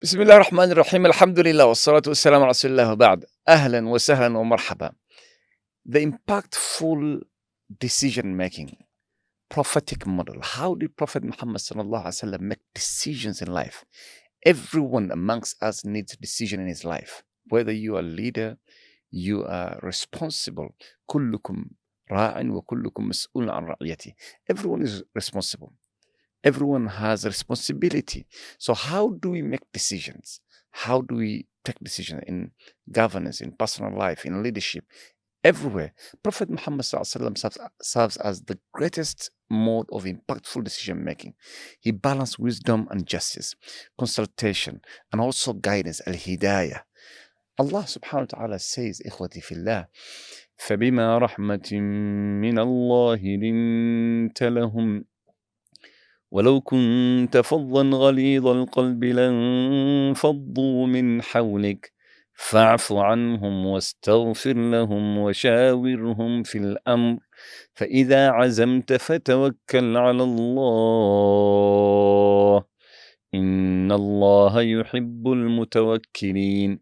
بسم الله الرحمن الرحيم الحمد لله والصلاة والسلام على رسول الله وبعد أهلا وسهلا ومرحبا. The impactful decision making prophetic model. How did Prophet Muhammad sallallahu alaihi wasallam make decisions in life? Everyone amongst us needs a decision in his life. Whether you are a leader, you are responsible. كلكم راع وكلكم مسؤول عن رعيته. Everyone is responsible. Everyone has a responsibility. So how do we make decisions? How do we take decisions in governance, in personal life, in leadership, everywhere? Prophet Muhammad serves as the greatest mode of impactful decision making. He balanced wisdom and justice, consultation, and also guidance, al-hidayah. Allah subhanahu wa ta'ala says, إخوتي في الله, فبما رحمة من الله لنت لهم ولو كنت فظا غليظ القلب لانفضوا من حولك فاعف عنهم واستغفر لهم وشاورهم في الأمر فإذا عزمت فتوكل على الله إن الله يحب المتوكلين.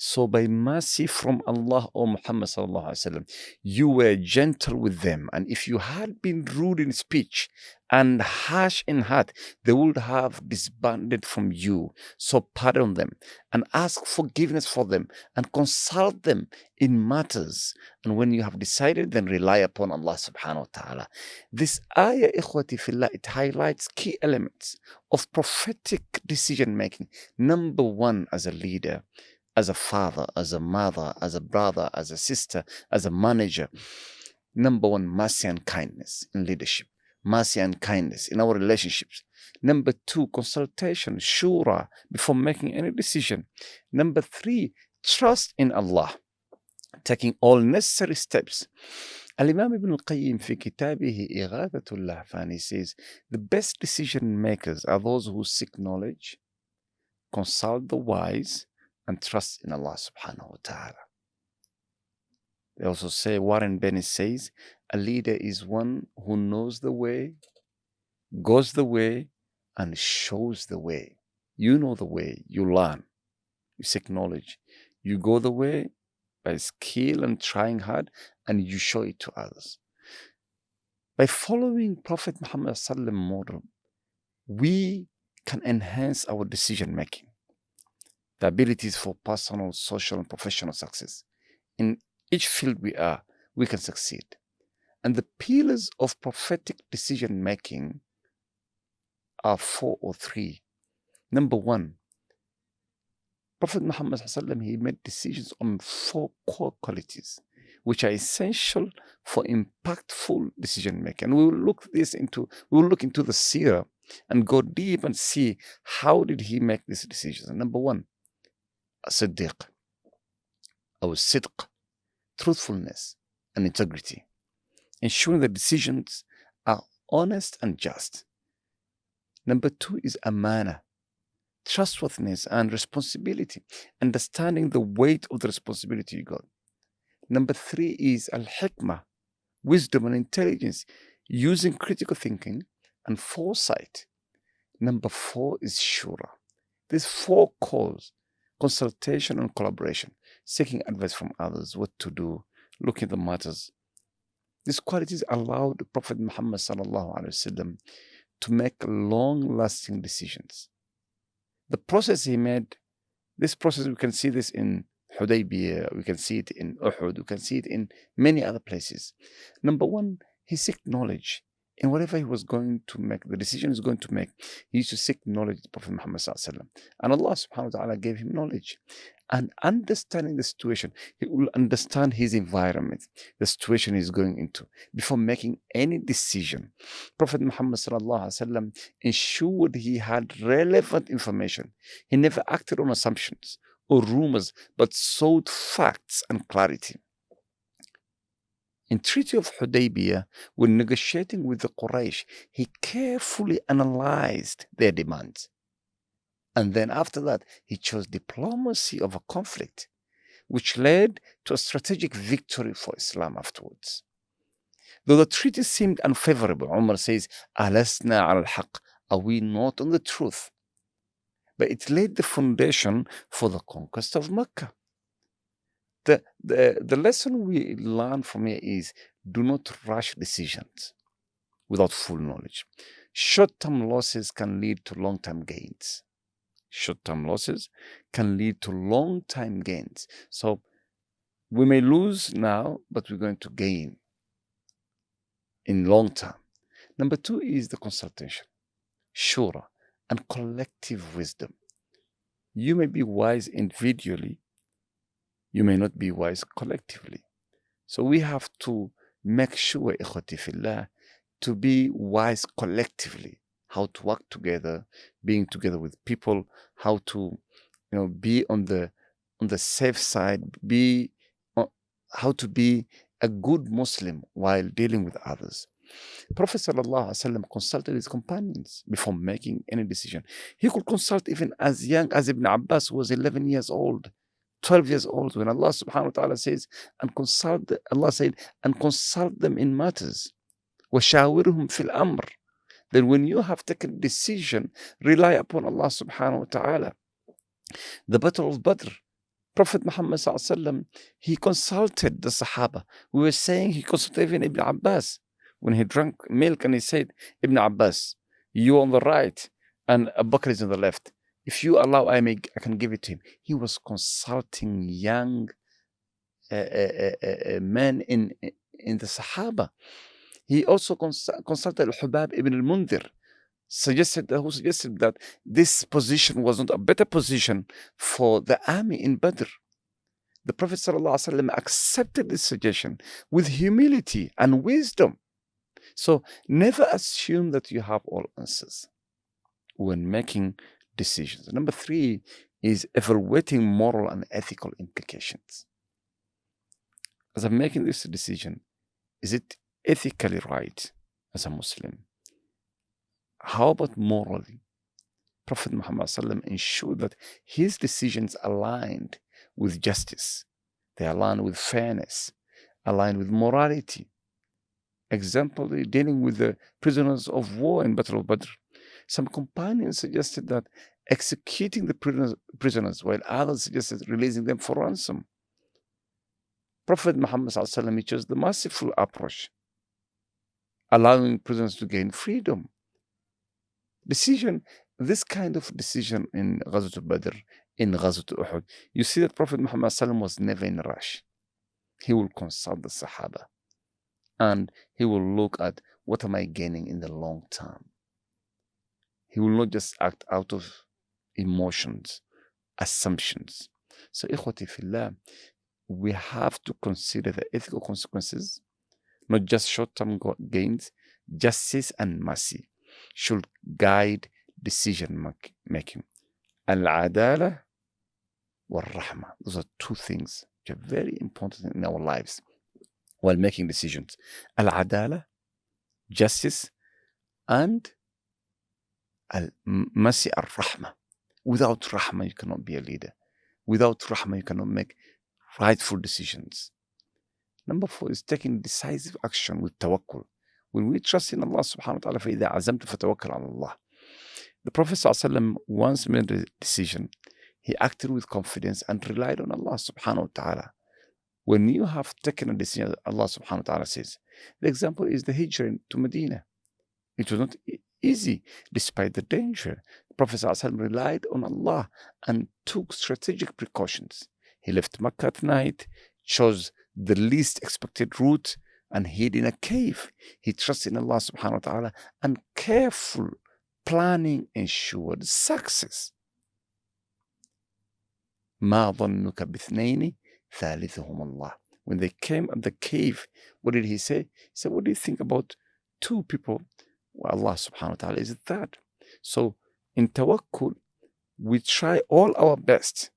So by mercy from Allah, O Muhammad sallallahu alaihi wasallam, you were gentle with them, and if you had been rude in speech and harsh in heart, they would have disbanded from you. So pardon them and ask forgiveness for them and consult them in matters. And when you have decided, then rely upon Allah subhanahu wa ta'ala. This ayah, ikhwati fillah, it highlights key elements of prophetic decision making. Number one, as a leader, as a father, as a mother, as a brother, as a sister, as a manager. Number one, mercy and kindness in leadership. Mercy and kindness in our relationships. Number two, consultation, shura, before making any decision. Number three, trust in Allah, taking all necessary steps. Al-Imam Ibn al-Qayyim في كتابه إغاثة اللهفان, he says, the best decision makers are those who seek knowledge, consult the wise, and trust in Allah subhanahu wa ta'ala. They also say, Warren Bennett says, a leader is one who knows the way, goes the way, and shows the way. You know the way, you learn, you seek knowledge. You go the way by skill and trying hard, and you show it to others. By following Prophet Muhammad sallallahu model, we can enhance our decision making, the abilities for personal, social, and professional success. In each field we can succeed. And the pillars of prophetic decision making are 4 or 3. Number one, Prophet Muhammad sallallahu, he made decisions on 4 core qualities, which are essential for impactful decision making. And we will look into the seerah and go deep and see how did he make these decisions. And number one, Siddiq, or Sidq, truthfulness and integrity, ensuring that decisions are honest and just. Number 2 is amana, trustworthiness and responsibility, understanding the weight of the responsibility you got. Number 3 is al-hikmah, wisdom and intelligence, using critical thinking and foresight. Number 4 is shura. These 4 calls: consultation and collaboration, seeking advice from others, what to do, looking at the matters. These qualities allowed Prophet Muhammad sallallahu alaihi wasallam to make long-lasting decisions. The process he made, this process, we can see this in Hudaybiyah, we can see it in Uhud, we can see it in many other places. Number one, he sought knowledge. In whatever he was going to make, the decision he was going to make, he used to seek knowledge of Prophet Muhammad sallallahu alaihi wasallam. And Allah subhanahu wa ta'ala gave him knowledge. And understanding the situation, he will understand his environment, the situation he's going into, before making any decision. Prophet Muhammad sallallahu alaihi wasallam ensured he had relevant information. He never acted on assumptions or rumors, but sought facts and clarity. In Treaty of Hudaybiyah, when negotiating with the Quraysh, he carefully analyzed their demands. And then after that, he chose diplomacy over conflict, which led to a strategic victory for Islam afterwards. Though the treaty seemed unfavorable, Umar says, Alasna al-haq, are we not on the truth? but it laid the foundation for the conquest of Mecca. The lesson we learn from here is do not rush decisions without full knowledge. Short-term losses can lead to long-term gains. Short-term losses can lead to long-term gains. So we may lose now, but we're going to gain in long term. Number 2 is the consultation, shura, and collective wisdom. You may be wise individually, you may not be wise collectively. So we have to make sure, ikhwati fillah, to be wise collectively, how to work together, being together with people, how to be on the safe side, how to be a good Muslim while dealing with others. Prophet ﷺ consulted his companions before making any decision. He could consult even as young as Ibn Abbas, who was 11 years old, 12 years old, when Allah subhanahu wa ta'ala says, Allah said, and consult them in matters. وَشَاوِرْهُمْ فِي الْأَمْرِ. Then when you have taken a decision, rely upon Allah subhanahu wa ta'ala. The Battle of Badr, Prophet Muhammad ﷺ, he consulted the Sahaba. We were saying he consulted even Ibn Abbas when he drank milk, and he said, Ibn Abbas, you on the right and Abu Bakr is on the left. If you allow, I can give it to him. He was consulting young men in the Sahaba. He also consulted Hubab ibn al-Mundhir, suggested that this position was not a better position for the army in Badr. The Prophet ﷺ accepted this suggestion with humility and wisdom. So never assume that you have all answers when making decisions. Number 3 is evaluating moral and ethical implications. As I'm making this decision, is it ethically right as a Muslim? How about morally? Prophet Muhammad ﷺ ensured that his decisions aligned with justice. They align with fairness, align with morality. Example, dealing with the prisoners of war in Battle of Badr. Some companions suggested that executing the prisoners, while others suggested releasing them for ransom. Prophet Muhammad ﷺ chose the merciful approach, allowing prisoners to gain freedom. This kind of decision in Ghazwat Badr, in Ghazwat Uhud, you see that Prophet Muhammad ﷺ was never in a rush. He will consult the Sahaba, and he will look at what am I gaining in the long term. He will not just act out of emotions, assumptions. So, ikhwati fillah, we have to consider the ethical consequences, not just short-term gains. Justice and mercy should guide decision making. Al-adala wal-rahma. Those are 2 things which are very important in our lives while making decisions. Al-adala, justice, and al-mercy, al-rahma. Without rahma, you cannot be a leader. Without rahma, you cannot make rightful decisions. Number 4 is taking decisive action with tawakkul. When we trust in Allah subhanahu wa ta'ala, فَإِذَا عَزَمْتُ فَتَوَكَّلْ عَلَى اللَّهِ. The Prophet ﷺ once made a decision. He acted with confidence and relied on Allah subhanahu wa ta'ala. When you have taken a decision, Allah subhanahu wa ta'ala says, the example is the hijrah to Medina. It was not easy despite the danger. The Prophet ﷺ relied on Allah and took strategic precautions. He left Makkah at night, chose the least expected route, and hid in a cave. He trusted in Allah subhanahu wa ta'ala, and careful planning ensured success. مَا ظَنُّكَ بِاثْنَيْنِ ثَالِثُهُمَ اللَّهُ. When they came at the cave, what did he say? He said, what do you think about 2 people? Well, Allah subhanahu wa ta'ala is that. So in tawakkul, we try all our best.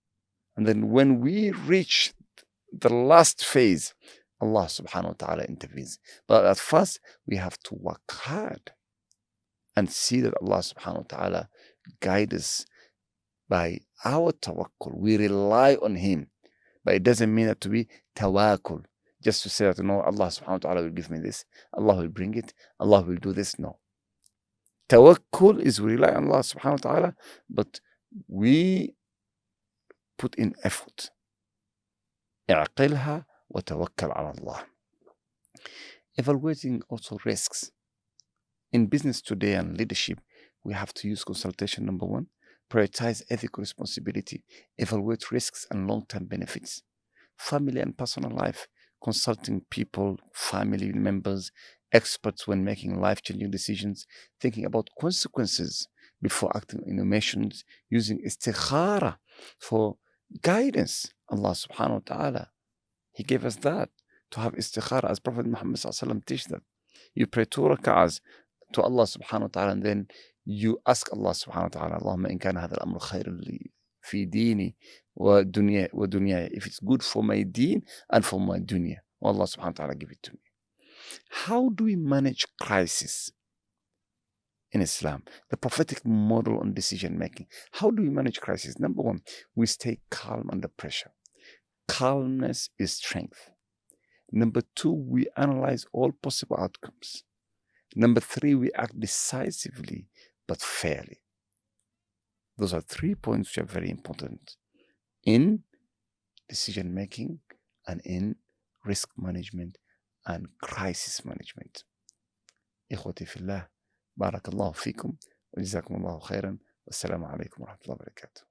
And then when we reach the last phase, Allah subhanahu wa ta'ala intervenes. But at first, we have to work hard and see that Allah subhanahu wa ta'ala guides us by our tawakkul. We rely on Him. But it doesn't mean that to be tawakkul. Just to say that, no, Allah subhanahu wa ta'ala will give me this. Allah will bring it. Allah will do this. No. Tawakkul is we rely on Allah subhanahu wa ta'ala, but we put in effort. اعقلها وتوكل على الله. Evaluating also risks. In business today and leadership, we have to use consultation, number one, prioritize ethical responsibility, evaluate risks and long-term benefits. Family and personal life, consulting people, family members, experts when making life-changing decisions, thinking about consequences before acting on emotions, using istikhara for guidance. Allah subhanahu wa ta'ala, He gave us that, to have istikhara, as Prophet Muhammad sallallahu alaihi wasallam teach that. You pray 2 rak'ahs to Allah subhanahu wa ta'ala, and then you ask Allah subhanahu wa ta'ala, Allahumma in kana hadha al-amru khayran li fi dini wa dunya. If it's good for my deen and for my dunya, Allah subhanahu wa ta'ala give it to me. How do we manage crisis in Islam? The prophetic model on decision making. How do we manage crisis? Number one, we stay calm under pressure. Calmness is strength. Number two, we analyze all possible outcomes. Number three, we act decisively but fairly. Those are 3 points which are very important in decision making and in risk management and crisis management. إخوتي في الله، بارك الله فيكم وجزاكم الله خيرا، والسلام عليكم ورحمة الله وبركاته.